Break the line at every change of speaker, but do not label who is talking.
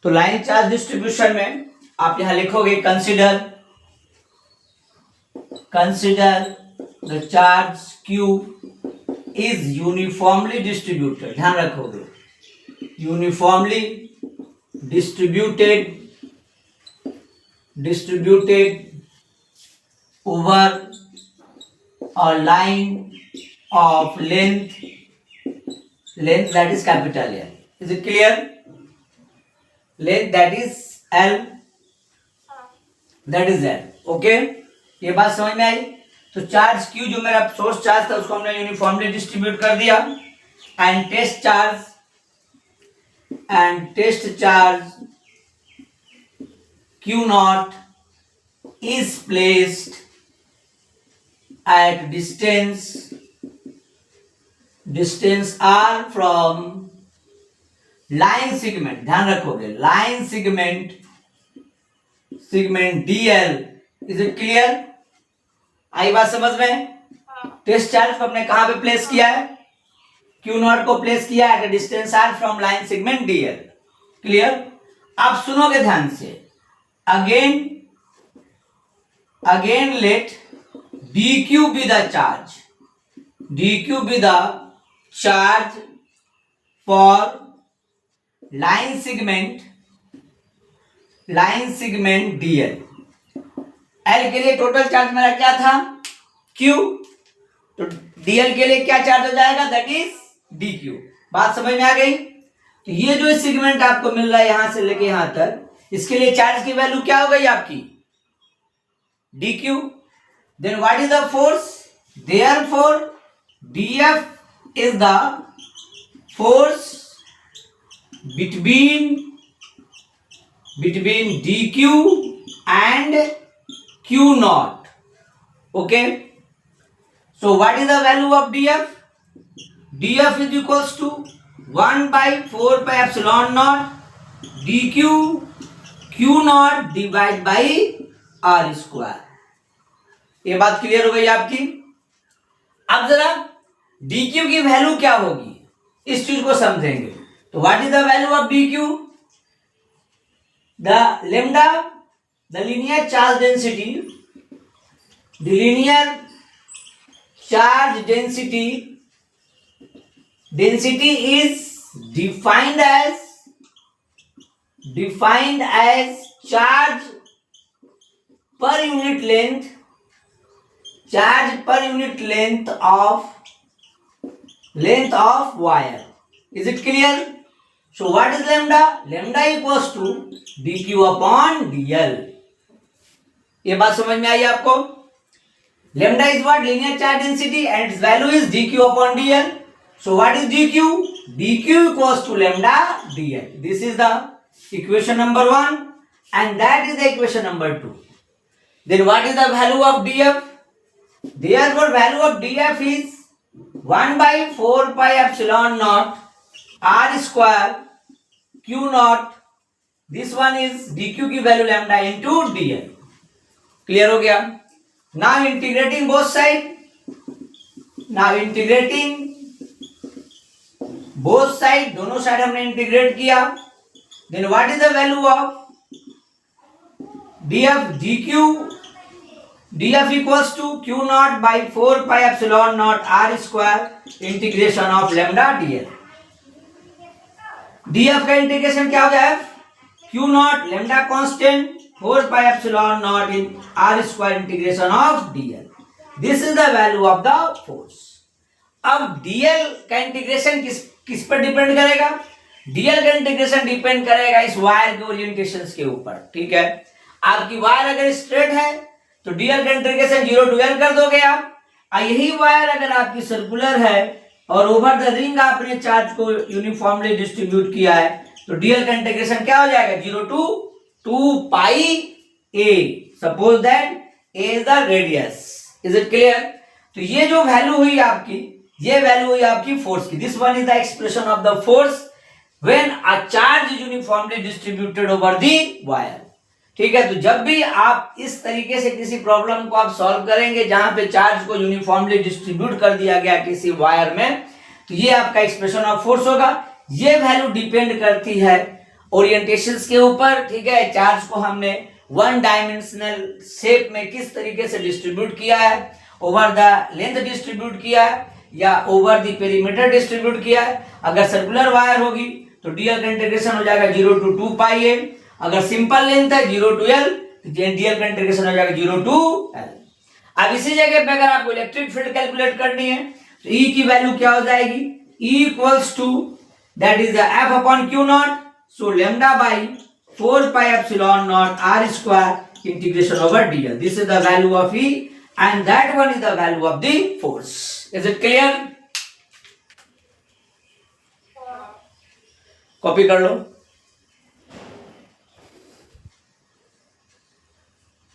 तो line charge distribution में आप यहां लिखोगे consider the charge Q is uniformly distributed, ध्यान रखोगे, uniformly distributed over a line of length that is capital L. Is it clear? Length that is L, that is L. Okay, ये बात समझ में आई। तो चार्ज Q जो मेरा source charge था उसको हमने यूनिफॉर्मली डिस्ट्रीब्यूट कर दिया and test charge Q naught is placed at distance r from line segment, ध्यान रखोगे, line segment dl. Is it clear? आई बात समझ में? टेस्ट चार्ज को हमने कहां पे प्लेस किया है? Q नॉट को प्लेस किया at distance r from line segment dl. Clear? आप सुनोगे ध्यान से, again let dq be the charge for line segment dl. L के लिए टोटल चार्ज मेरा क्या था? Q. तो dl के लिए क्या चार्ज हो जाएगा? That is dq. बात समझ में आ गई? तो ये जो सेगमेंट आपको मिल रहा है यहां से लेके यहां तक, इसके लिए चार्ज की वैल्यू क्या हो गई आपकी? dq. Then what is the force? Therefore df is the force between dq and q naught. Okay, so what is the value of df? df is equals to 1 by 4 pi epsilon naught dq q naught divided by r square. ये बात clear हो गई आपकी? अब जरा dq की value क्या होगी इस चीज को समझेंगे। तो what is the value of dq? The lambda, the linear charge density, the linear charge density is defined as charge per unit length of wire. Is it clear? So what is lambda? Lambda equals to dq upon dl. ये बात समझ में आई आपको? Lambda is what? Linear charge density and its value is dq upon dl. So what is dq? dq equals to lambda dl. This is the equation number 1 and that is the equation number 2. Then what is the value of df? Therefore value of df is 1 by 4 pi epsilon naught r square q naught. This one is dq की value lambda into dl. Clear हो गया? Now integrating both side. दोनों side हमने integrate किया. Then what is the value of df? df equals to q naught by 4 pi epsilon naught r square integration of lambda dl. df का integration क्या हो गया? q naught lambda constant 4 pi epsilon naught in r square integration of dl. This is the value of the force. अब dl का integration किस पर depend करेगा? dl का इंटीग्रेशन डिपेंड करेगा इस वायर के ओरिएंटेशन के ऊपर. ठीक है, आपकी वायर अगर स्ट्रेट है तो dl का इंटीग्रेशन 0 to l कर दोगे आप. यही वायर अगर आपकी सर्कुलर है और ओवर द रिंग आपने चार्ज को यूनिफॉर्मली डिस्ट्रीब्यूट किया है तो dl का इंटीग्रेशन क्या हो जाएगा? 0 to 2 pi a. Suppose that a is the radius. Is it clear? तो ये जो वैल्यू हुई आपकी, ये वैल्यू हुई आपकी फोर्स की. This one is the expression of the force when a charge is uniformly distributed over the wire. ठीक है, तो जब भी आप इस तरीके से किसी प्रॉब्लम को आप सॉल्व करेंगे जहां पे चार्ज को यूनिफॉर्मली डिस्ट्रीब्यूट कर दिया गया किसी वायर में, तो ये आपका एक्सप्रेशन ऑफ फोर्स होगा. ये वैल्यू डिपेंड करती है ओरिएंटेशंस के ऊपर, ठीक है, चार्ज को हमने वन डायमेंशनल शेप में किस तरीके से डिस्ट्रीब्यूट किया है, ओवर द लेंथ डिस्ट्रीब्यूट किया है या ओवर द पेरीमीटर डिस्ट्रीब्यूट किया है। अगर सर्कुलर वायर होगी तो डीएल का इंटीग्रेशन हो जाएगा 0 to 2 पाई ए। अगर सिंपल लेंथ है 0 to l तो डीएल का इंटीग्रेशन हो जाएगा 0 to l। अब इसी जगह पे अगर आपको इलेक्ट्रिक फील्ड कैलकुलेट करनी है तो E की वैल्यू क्या हो जाएगी, E equals to that is the F upon Q naught, so lambda by 4 pi epsilon naught r square integration over dl. This is the value of E and that one is the value of the force. Is it clear? Copy कर लो।